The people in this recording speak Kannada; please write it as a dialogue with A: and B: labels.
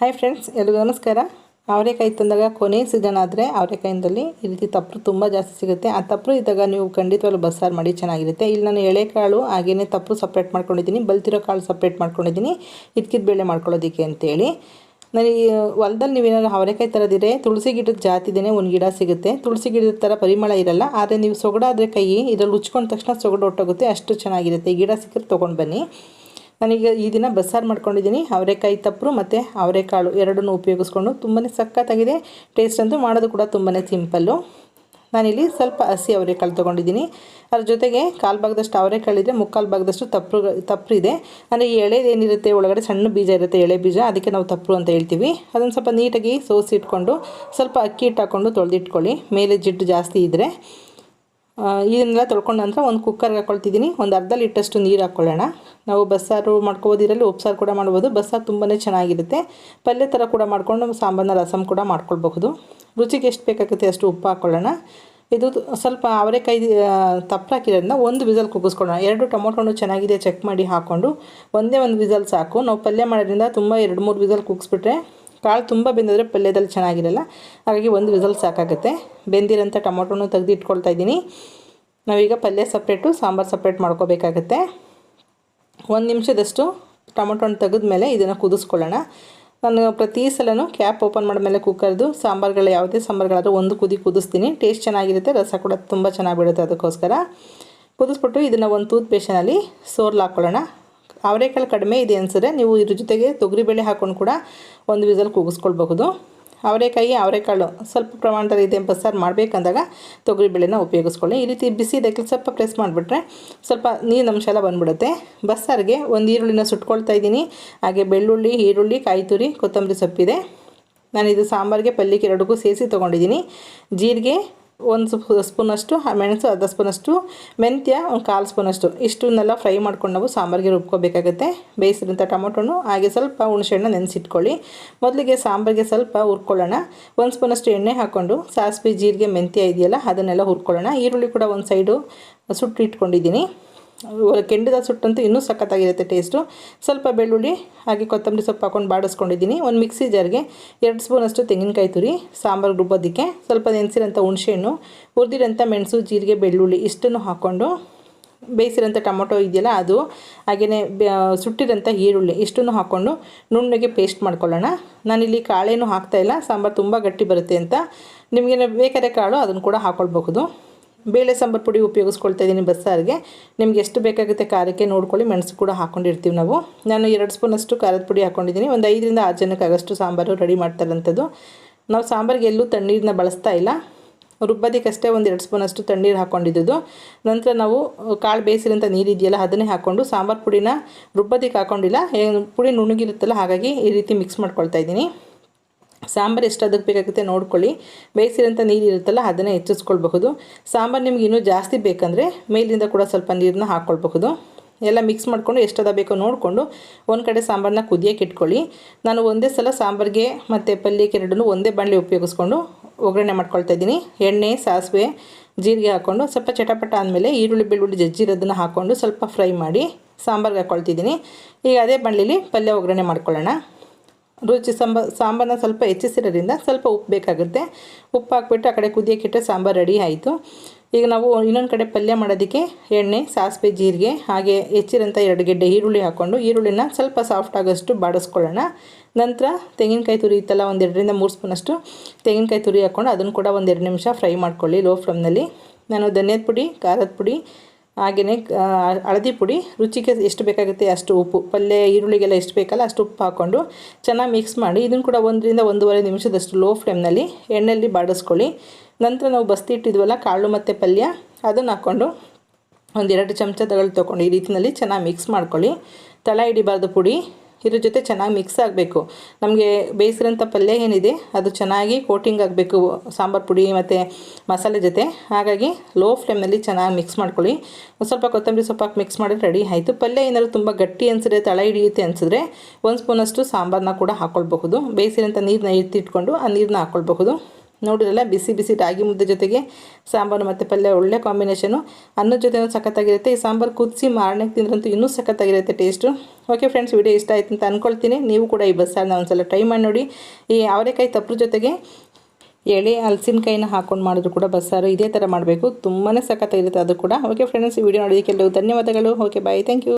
A: ಹಾಯ್ ಫ್ರೆಂಡ್ಸ್, ಎಲ್ರಿಗೂ ನಮಸ್ಕಾರ. ಅವರೆಕಾಯಿ ತಂದಾಗ ಕೊನೆ ಸೀಸನ್ ಆದರೆ ಅವರೆಕಾಯಿಂದಲ್ಲಿ ಈ ರೀತಿ ತಪ್ಪಲು ತುಂಬ ಜಾಸ್ತಿ ಸಿಗುತ್ತೆ. ಆ ತಪ್ಪಲು ಇದ್ದಾಗ ನೀವು ಖಂಡಿತವಾಗ್ಲೂ ಬಸ್ಸಾರು ಮಾಡಿ ಚೆನ್ನಾಗಿರುತ್ತೆ. ಇಲ್ಲಿ ನಾನು ಎಳೆಕಾಳು ಹಾಗೆಯೇ ತಪ್ಪಲು ಸಪ್ರೇಟ್ ಮಾಡ್ಕೊಂಡಿದ್ದೀನಿ, ಬಲ್ತಿರೋ ಕಾಳು ಸಪ್ರೇಟ್ ಮಾಡ್ಕೊಂಡಿದ್ದೀನಿ ಇದಕ್ಕಿದ ಬೇಳೆ ಮಾಡ್ಕೊಳ್ಳೋದಕ್ಕೆ ಅಂತೇಳಿ. ನನಗೆ ಹೊಲದಲ್ಲಿ ನೀವೇನಾದ್ರು ಅವರೆಕಾಯಿ ತರೋದಿದ್ರೆ ತುಳಸಿ ಗಿಡದ ಜಾತಿದೇನೆ ಒಂದು ಗಿಡ ಸಿಗುತ್ತೆ. ತುಳಸಿ ಗಿಡದ ಥರ ಪರಿಮಳ ಇರಲ್ಲ, ಆದರೆ ನೀವು ಸೊಗಡಾದರೆ ಕೈ ಇದರಲ್ಲಿ ಉಚ್ಕೊಂಡ ತಕ್ಷಣ ಸೊಗಡು ಹೊಟ್ಟೋಗುತ್ತೆ, ಅಷ್ಟು ಚೆನ್ನಾಗಿರುತ್ತೆ. ಈ ಗಿಡ ಸಿಕ್ಕರೆ ತೊಗೊಂಡು ಬನ್ನಿ. ನಾನೀಗ ಈ ದಿನ ಬಸ್ಸಾರು ಮಾಡ್ಕೊಂಡಿದ್ದೀನಿ. ಅವರೆಕಾಯಿ ತಪ್ಪಲು ಮತ್ತು ಅವರೆಕಾಳು ಎರಡನ್ನೂ ಉಪಯೋಗಿಸ್ಕೊಂಡು ತುಂಬಾ ಸಖತ್ತಾಗಿದೆ. ಟೇಸ್ಟ್ ಅಂತೂ ಮಾಡೋದು ಕೂಡ ತುಂಬಾ ಸಿಂಪಲ್ಲು. ನಾನಿಲ್ಲಿ ಸ್ವಲ್ಪ ಹಸಿ ಅವರೆಕಾಳು ತೊಗೊಂಡಿದ್ದೀನಿ. ಅದ್ರ ಜೊತೆಗೆ ಕಾಲು ಭಾಗದಷ್ಟು ಅವರೆಕಾಳಿದ್ರೆ ಮುಕ್ಕಾಲು ಭಾಗದಷ್ಟು ತಪ್ಪಲು ಇದೆ. ಅಂದರೆ ಈ ಎಳೆದೇನಿರುತ್ತೆ ಒಳಗಡೆ ಸಣ್ಣ ಬೀಜ ಇರುತ್ತೆ, ಎಳೆ ಬೀಜ, ಅದಕ್ಕೆ ನಾವು ತಪ್ಪಲು ಅಂತ ಹೇಳ್ತೀವಿ. ಅದನ್ನು ಸ್ವಲ್ಪ ನೀಟಾಗಿ ಸೋಸಿ ಇಟ್ಕೊಂಡು ಸ್ವಲ್ಪ ಅಕ್ಕಿ ಹಿಟ್ಟು ಹಾಕ್ಕೊಂಡು ತೊಳೆದಿಟ್ಕೊಳ್ಳಿ. ಮೇಲೆ ಜಿಡ್ಡು ಜಾಸ್ತಿ ಇದ್ದರೆ ಇದನ್ನೆಲ್ಲ ತೊಳ್ಕೊಂಡ ನಂತರ ಒಂದು ಕುಕ್ಕರ್ಗೆ ಹಾಕ್ಕೊಳ್ತಿದ್ದೀನಿ. ಒಂದು ಅರ್ಧ ಲೀಟರ್ಷ್ಟು ನೀರು ಹಾಕ್ಕೊಳ್ಳೋಣ. ನಾವು ಬಸ್ಸಾರು ಮಾಡ್ಕೋಬೋದು, ಇದರಲ್ಲಿ ಉಪ್ಸಾರು ಕೂಡ ಮಾಡ್ಬೋದು. ಬಸ್ಸಾರು ತುಂಬಾ ಚೆನ್ನಾಗಿರುತ್ತೆ. ಪಲ್ಯ ಥರ ಕೂಡ ಮಾಡ್ಕೊಂಡು ಸಾಂಬಾರನ್ನ ರಸಮ್ ಕೂಡ ಮಾಡ್ಕೊಳ್ಬಹುದು. ರುಚಿಗೆ ಎಷ್ಟು ಬೇಕಾಗುತ್ತೆ ಅಷ್ಟು ಉಪ್ಪು ಹಾಕ್ಕೊಳ್ಳೋಣ. ಇದು ಸ್ವಲ್ಪ ಅವರೆಕಾಯಿ ತಪ್ಪಲು ಹಾಕಿರೋದ್ರಿಂದ ಒಂದು ವಿಸಲ್ ಕೂಗಿಸ್ಕೊಳ್ಳೋಣ. 2 ಟೊಮೊಟೊನು ಚೆನ್ನಾಗಿದೆ ಚೆಕ್ ಮಾಡಿ ಹಾಕ್ಕೊಂಡು ಒಂದೇ ಒಂದು ವಿಸಲ್ ಸಾಕು. ನಾವು ಪಲ್ಯ ಮಾಡೋದ್ರಿಂದ ತುಂಬ 2-3 ವಿಸಲ್ ಕೂಗಿಸ್ಬಿಟ್ರೆ ಕಾಳು ತುಂಬ ಬೆಂದಿದ್ರೆ ಪಲ್ಯದಲ್ಲಿ ಚೆನ್ನಾಗಿರಲ್ಲ. ಹಾಗಾಗಿ ಒಂದು ವಿಸಲ್ ಸಾಕಾಗುತ್ತೆ. ಬೆಂದಿರೋಂಥ ಟೊಮೊಟೊನು ತೆಗೆದು ಇಟ್ಕೊಳ್ತಾ ಇದ್ದೀನಿ. ನಾವೀಗ ಪಲ್ಯ ಸಪ್ರೇಟು ಸಾಂಬಾರು ಸಪ್ರೇಟ್ ಮಾಡ್ಕೋಬೇಕಾಗತ್ತೆ. 1 ನಿಮಿಷದಷ್ಟು ಟೊಮೊಟೊನ ತೆಗೆದ್ಮೇಲೆ ಇದನ್ನು ಕುದಿಸ್ಕೊಳ್ಳೋಣ. ನಾನು ಪ್ರತಿ ಸಲನೂ ಕ್ಯಾಪ್ ಓಪನ್ ಮಾಡಿದ್ಮೇಲೆ ಕುಕ್ಕರ್ದು ಸಾಂಬಾರುಗಳು ಯಾವುದೇ ಸಾಂಬಾರುಗಳಾದರೂ ಒಂದು ಕುದಿ ಕುದಿಸ್ತೀನಿ. ಟೇಸ್ಟ್ ಚೆನ್ನಾಗಿರುತ್ತೆ, ರಸ ಕೂಡ ತುಂಬ ಚೆನ್ನಾಗಿ ಬಿಡುತ್ತೆ. ಅದಕ್ಕೋಸ್ಕರ ಕುದಿಸ್ಬಿಟ್ಟು ಇದನ್ನು ಒಂದು ಟೂತ್ ಪೇಸ್ಟ್ನಲ್ಲಿ ಸೋರ್ಲು ಹಾಕ್ಕೊಳ್ಳೋಣ. ಅವರೆಕಾಳು ಕಡಿಮೆ ಇದೆ ಅನಿಸಿದ್ರೆ ನೀವು ಇದ್ರ ಜೊತೆಗೆ ತೊಗರಿಬೇಳೆ ಹಾಕ್ಕೊಂಡು ಕೂಡ ಒಂದು ವಿಸಲ್ ಕೂಗಿಸ್ಕೊಳ್ಬಹುದು. ಅವರೆಕಾಳು ಸ್ವಲ್ಪ ಪ್ರಮಾಣದಲ್ಲಿ ಇದೆ ಬಸ್ಸಾರು ಮಾಡಬೇಕಂದಾಗ ತೊಗರಿಬೇಳೆನ ಉಪಯೋಗಿಸ್ಕೊಳ್ಳಿ. ಈ ರೀತಿ ಬಿಸಿ ಇದಕ್ಕೆ ಸ್ವಲ್ಪ ಪ್ರೆಸ್ ಮಾಡಿಬಿಟ್ರೆ ಸ್ವಲ್ಪ ನೀರಿನ ಅಂಶ ಎಲ್ಲ ಬಂದ್ಬಿಡುತ್ತೆ. ಬಸ್ಸಾರಿಗೆ ಒಂದು ಈರುಳ್ಳಿನ ಸುಟ್ಕೊಳ್ತಾ ಇದ್ದೀನಿ. ಹಾಗೆ ಬೆಳ್ಳುಳ್ಳಿ, ಈರುಳ್ಳಿ, ಕಾಯಿ ತುರಿ, ಕೊತ್ತಂಬರಿ ಸೊಪ್ಪಿದೆ. ನಾನಿದು ಸಾಂಬಾರಿಗೆ ಪಲ್ಯಕ್ಕೆ ಎರಡಕ್ಕೂ ಸೇರಿಸಿ ತೊಗೊಂಡಿದ್ದೀನಿ. ಜೀರಿಗೆ 1 ಸ್ಪೂನಷ್ಟು, ಮೆಣಸು ಅರ್ಧ ಸ್ಪೂನಷ್ಟು, ಮೆಂತ್ಯ 1/4 ಸ್ಪೂನಷ್ಟು, ಇಷ್ಟನ್ನೆಲ್ಲ ಫ್ರೈ ಮಾಡ್ಕೊಂಡು ನಾವು ಸಾಂಬಾರಿಗೆ ರುಬ್ಕೋಬೇಕಾಗುತ್ತೆ. ಬೇಯಿಸಿದಂಥ ಟೊಮೊಟೊನು ಹಾಗೆ ಸ್ವಲ್ಪ ಹುಣಸೆಹಣ್ಣು ನೆನೆಸಿಟ್ಕೊಳ್ಳಿ. ಮೊದಲಿಗೆ ಸಾಂಬಾರಿಗೆ ಸ್ವಲ್ಪ ಹುರ್ಕೊಳ್ಳೋಣ. 1 ಸ್ಪೂನಷ್ಟು ಎಣ್ಣೆ ಹಾಕ್ಕೊಂಡು ಸಾಸಿವೆ, ಜೀರಿಗೆ, ಮೆಂತ್ಯ ಇದೆಯಲ್ಲ ಅದನ್ನೆಲ್ಲ ಹುರ್ಕೊಳ್ಳೋಣ. ಈರುಳ್ಳಿ ಕೂಡ ಒಂದು ಸೈಡು ಸುಟ್ಟು ಇಟ್ಕೊಂಡಿದ್ದೀನಿ. ಕೆಂಡದ ಸುಟ್ಟಂತೂ ಇನ್ನೂ ಸಖತ್ತಾಗಿರುತ್ತೆ ಟೇಸ್ಟು. ಸ್ವಲ್ಪ ಬೆಳ್ಳುಳ್ಳಿ ಹಾಗೆ ಕೊತ್ತಂಬರಿ ಸೊಪ್ಪು ಹಾಕ್ಕೊಂಡು ಬಾಡಿಸ್ಕೊಂಡಿದ್ದೀನಿ. ಒಂದು ಮಿಕ್ಸಿ ಜಾರ್ಗೆ 2 ಸ್ಪೂನಷ್ಟು ತೆಂಗಿನಕಾಯಿ ತುರಿ ಸಾಂಬಾರು ರುಬ್ಬೋದಕ್ಕೆ, ಸ್ವಲ್ಪ ನೆನೆಸಿರೋಂಥ ಹುಣಸೆಹಣ್ಣು, ಹುರಿದಿರೋಂಥ ಮೆಣಸು, ಜೀರಿಗೆ, ಬೆಳ್ಳುಳ್ಳಿ ಇಷ್ಟನ್ನು ಹಾಕ್ಕೊಂಡು ಬೇಯಿಸಿರೋಂಥ ಟೊಮೊಟೊ ಇದೆಯಲ್ಲ ಅದು, ಹಾಗೆಯೇ ಸುಟ್ಟಿರೋಂಥ ಈರುಳ್ಳಿ ಇಷ್ಟನ್ನು ಹಾಕ್ಕೊಂಡು ನುಣ್ಣಗೆ ಪೇಸ್ಟ್ ಮಾಡ್ಕೊಳ್ಳೋಣ. ನಾನಿಲ್ಲಿ ಕಾಳೇನು ಹಾಕ್ತಾಯಿಲ್ಲ, ಸಾಂಬಾರು ತುಂಬ ಗಟ್ಟಿ ಬರುತ್ತೆ ಅಂತ. ನಿಮಗೆ ಬೇಕಾದ್ರೆ ಕಾಳು ಅದನ್ನು ಕೂಡ ಹಾಕ್ಕೊಳ್ಬಹುದು. ಬೇಳೆ ಸಾಂಬಾರು ಪುಡಿ ಉಪಯೋಗಿಸ್ಕೊಳ್ತಾ ಇದ್ದೀನಿ ಬಸ್ಸಾರಿಗೆ. ನಿಮ್ಗೆ ಎಷ್ಟು ಬೇಕಾಗುತ್ತೆ ಖಾರಕ್ಕೆ ನೋಡ್ಕೊಳ್ಳಿ. ಮೆಣಸು ಕೂಡ ಹಾಕ್ಕೊಂಡಿರ್ತೀವಿ ನಾವು. ನಾನು 2 ಸ್ಪೂನಷ್ಟು ಖಾರದ ಪುಡಿ ಹಾಕ್ಕೊಂಡಿದ್ದೀನಿ. ಒಂದು 5ರಿಂದ 6 ಜನಕ್ಕಾಗಷ್ಟು ಸಾಂಬಾರು ರೆಡಿ ಮಾಡ್ತಾರಂಥದ್ದು. ನಾವು ಸಾಂಬಾರಿಗೆ ಎಲ್ಲೂ ತಣ್ಣೀರನ್ನ ಬಳಸ್ತಾ ಇಲ್ಲ, ರುಬ್ಬೋದಕ್ಕಷ್ಟೇ ಒಂದು 2 ಸ್ಪೂನಷ್ಟು ತಣ್ಣೀರು ಹಾಕ್ಕೊಂಡಿದ್ದು. ನಂತರ ನಾವು ಕಾಳು ಬೇಯಿಸಿರೋಂಥ ನೀರು ಇದೆಯಲ್ಲ ಅದನ್ನೇ ಹಾಕ್ಕೊಂಡು ಸಾಂಬಾರು ಪುಡಿನ ರುಬ್ಬೋದಕ್ಕೆ ಹಾಕ್ಕೊಂಡಿಲ್ಲ, ಪುಡಿ ನುಣ್ಣಗಿರುತ್ತಲ್ಲ ಹಾಗಾಗಿ ಈ ರೀತಿ ಮಿಕ್ಸ್ ಮಾಡ್ಕೊಳ್ತಾ ಇದ್ದೀನಿ. ಸಾಂಬಾರು ಎಷ್ಟು ಅದಕ್ಕೆ ಬೇಕಾಗುತ್ತೆ ನೋಡ್ಕೊಳ್ಳಿ. ಬೇಯಿಸಿರೋಂಥ ನೀರು ಇರುತ್ತಲ್ಲ ಅದನ್ನೇ ಹೆಚ್ಚಿಸ್ಕೊಳ್ಬಹುದು. ಸಾಂಬಾರು ನಿಮ್ಗೆ ಇನ್ನೂ ಜಾಸ್ತಿ ಬೇಕಂದರೆ ಮೇಲಿಂದ ಕೂಡ ಸ್ವಲ್ಪ ನೀರನ್ನ ಹಾಕ್ಕೊಳ್ಬಹುದು. ಎಲ್ಲ ಮಿಕ್ಸ್ ಮಾಡಿಕೊಂಡು ಎಷ್ಟದ ಬೇಕೋ ನೋಡಿಕೊಂಡು ಒಂದು ಕಡೆ ಸಾಂಬಾರನ್ನ ಕುದಿಯೋಕೆ ಇಟ್ಕೊಳ್ಳಿ. ನಾನು ಒಂದೇ ಸಲ ಸಾಂಬಾರಿಗೆ ಮತ್ತು ಪಲ್ಯಕ್ಕೆ ಎರಡನ್ನೂ ಒಂದೇ ಬಾಣಲೆ ಉಪಯೋಗಿಸ್ಕೊಂಡು ಒಗ್ಗರಣೆ ಮಾಡ್ಕೊಳ್ತಾ ಇದ್ದೀನಿ. ಎಣ್ಣೆ, ಸಾಸಿವೆ, ಜೀರಿಗೆ ಹಾಕ್ಕೊಂಡು ಸ್ವಲ್ಪ ಚಟಪಟ ಆದಮೇಲೆ ಈರುಳ್ಳಿ, ಬೆಳ್ಳುಳ್ಳಿ ಜಜ್ಜಿರೋದನ್ನು ಹಾಕ್ಕೊಂಡು ಸ್ವಲ್ಪ ಫ್ರೈ ಮಾಡಿ ಸಾಂಬಾರಿಗೆ ಹಾಕ್ಕೊಳ್ತಿದ್ದೀನಿ. ಈಗ ಅದೇ ಬಾಣಲೆಯಲ್ಲಿ ಪಲ್ಯ ಒಗ್ಗರಣೆ ಮಾಡ್ಕೊಳ್ಳೋಣ. ಸಾಂಬಾರನ್ನ ಸ್ವಲ್ಪ ಹೆಚ್ಚಿಸಿರೋದ್ರಿಂದ ಸ್ವಲ್ಪ ಉಪ್ಪು ಬೇಕಾಗುತ್ತೆ. ಉಪ್ಪು ಹಾಕ್ಬಿಟ್ಟು ಆ ಕಡೆ ಕುದಿಯೋಕೆ ಇಟ್ಟರೆ ಸಾಂಬಾರು ರೆಡಿ ಆಯಿತು. ಈಗ ನಾವು ಇನ್ನೊಂದು ಕಡೆ ಪಲ್ಯ ಮಾಡೋದಕ್ಕೆ ಎಣ್ಣೆ, ಸಾಸಿವೆ, ಜೀರಿಗೆ ಹಾಗೆ ಹೆಚ್ಚಿರೋಂಥ 2 ಗೆಡ್ಡೆ ಈರುಳ್ಳಿ ಹಾಕ್ಕೊಂಡು ಈರುಳ್ಳಿನ ಸ್ವಲ್ಪ ಸಾಫ್ಟ್ ಆಗೋಷ್ಟು ಬಾಡಿಸ್ಕೊಳ್ಳೋಣ. ನಂತರ ತೆಂಗಿನಕಾಯಿ ತುರಿ ಇತ್ತಲ್ಲ, ಒಂದು 2ರಿಂದ 3 ಸ್ಪೂನಷ್ಟು ತೆಂಗಿನಕಾಯಿ ತುರಿ ಹಾಕ್ಕೊಂಡು ಅದನ್ನು ಕೂಡ ಒಂದು 2 ನಿಮಿಷ ಫ್ರೈ ಮಾಡ್ಕೊಳ್ಳಿ ಲೋ ಫ್ಲೇಮ್ನಲ್ಲಿ. ನಾನು ಧನಿಯಾದ ಪುಡಿ, ಖಾರದ ಪುಡಿ ಹಾಗೆಯೇ ಹಳದಿ ಪುಡಿ, ರುಚಿಗೆ ಎಷ್ಟು ಬೇಕಾಗುತ್ತೆ ಅಷ್ಟು ಉಪ್ಪು, ಪಲ್ಯ ಈರುಳ್ಳಿಗೆಲ್ಲ ಎಷ್ಟು ಬೇಕಲ್ಲ ಅಷ್ಟು ಉಪ್ಪು ಹಾಕ್ಕೊಂಡು ಚೆನ್ನಾಗಿ ಮಿಕ್ಸ್ ಮಾಡಿ ಇದನ್ನು ಕೂಡ 1ರಿಂದ 1.5 ನಿಮಿಷದಷ್ಟು ಲೋ ಫ್ಲೇಮ್ನಲ್ಲಿ ಎಣ್ಣೆಯಲ್ಲಿ ಬಾಡಿಸ್ಕೊಳ್ಳಿ. ನಂತರ ನಾವು ಬಸ್ತಿ ಇಟ್ಟಿದ್ವಲ್ಲ ಕಾಳು ಮತ್ತು ಪಲ್ಯ ಅದನ್ನು ಹಾಕ್ಕೊಂಡು ಒಂದು 2 ಚಮಚ ತೊಗೊಂಡು ಈ ರೀತಿಯಲ್ಲಿ ಚೆನ್ನಾಗಿ ಮಿಕ್ಸ್ ಮಾಡ್ಕೊಳ್ಳಿ. ತಳ ಹಿಡಿಬಾರ್ದು ಪುಡಿ. ಇದ್ರ ಜೊತೆ ಚೆನ್ನಾಗಿ ಮಿಕ್ಸ್ ಆಗಬೇಕು. ನಮಗೆ ಬೇಯಿಸಿರೋಂಥ ಪಲ್ಯ ಏನಿದೆ ಅದು ಚೆನ್ನಾಗಿ ಕೋಟಿಂಗ್ ಆಗಬೇಕು ಸಾಂಬಾರು ಪುಡಿ ಮತ್ತು ಮಸಾಲೆ ಜೊತೆ. ಹಾಗಾಗಿ ಲೋ ಫ್ಲೇಮ್ನಲ್ಲಿ ಚೆನ್ನಾಗಿ ಮಿಕ್ಸ್ ಮಾಡ್ಕೊಳ್ಳಿ. ಸ್ವಲ್ಪ ಕೊತ್ತಂಬರಿ ಸೊಪ್ಪು ಹಾಕಿ ಮಿಕ್ಸ್ ಮಾಡಿದ್ರೆ ರೆಡಿ ಆಯಿತು. ಪಲ್ಯ ಏನಾದರೂ ತುಂಬ ಗಟ್ಟಿ ಅನಿಸಿದ್ರೆ, ತಳ ಹಿಡಿಯುತ್ತೆ ಅನಿಸಿದ್ರೆ 1 ಸ್ಪೂನಷ್ಟು ಸಾಂಬಾರನ್ನ ಕೂಡ ಹಾಕ್ಕೊಳ್ಬಹುದು. ಬೇಯಿಸಿರೋಂಥ ನೀರನ್ನ ಎತ್ತಿಟ್ಕೊಂಡು ಆ ನೀರನ್ನ ಹಾಕ್ಕೊಳ್ಬಹುದು. ನೋಡಿರಲ್ಲ, ಬಿಸಿ ಬಿಸಿ ರಾಗಿ ಮುದ್ದೆ ಜೊತೆಗೆ ಸಾಂಬಾರು ಮತ್ತು ಪಲ್ಯ ಒಳ್ಳೆ ಕಾಂಬಿನೇಷನು. ಅನ್ನದ ಜೊತೆ ಸಖತ್ತಾಗಿರುತ್ತೆ. ಈ ಸಾಂಬಾರು ಕುದಿಸಿ ಮಾರನೆಗೆ ತಿಂದ್ರಂತೂ ಇನ್ನೂ ಸಖತ್ತಾಗಿರುತ್ತೆ ಟೇಸ್ಟು. ಓಕೆ ಫ್ರೆಂಡ್ಸ್, ವಿಡಿಯೋ ಇಷ್ಟ ಆಯ್ತು ಅಂತ ಅಂದ್ಕೊಳ್ತೀನಿ. ನೀವು ಕೂಡ ಈ ಬಸ್ಸಾರನ್ನ ಒಂದ್ಸಲ ಟ್ರೈ ಮಾಡಿ ನೋಡಿ. ಈ ಅವರೆಕಾಯಿ ತಪ್ಪಲು ಜೊತೆಗೆ ಎಳೆ ಹಲಸಿನಕಾಯಿನ ಹಾಕ್ಕೊಂಡು ಮಾಡಿದ್ರು ಕೂಡ ಬಸ್ಸಾರು ಇದೇ ಥರ ಮಾಡಬೇಕು. ತುಂಬಾ ಸಖತ್ತಾಗಿರುತ್ತೆ ಅದು ಕೂಡ. ಓಕೆ ಫ್ರೆಂಡ್ಸ್, ಈ ವಿಡಿಯೋ ನೋಡೋದಕ್ಕೆಲ್ಲರೂ ಧನ್ಯವಾದಗಳು. Okay bye, thank you.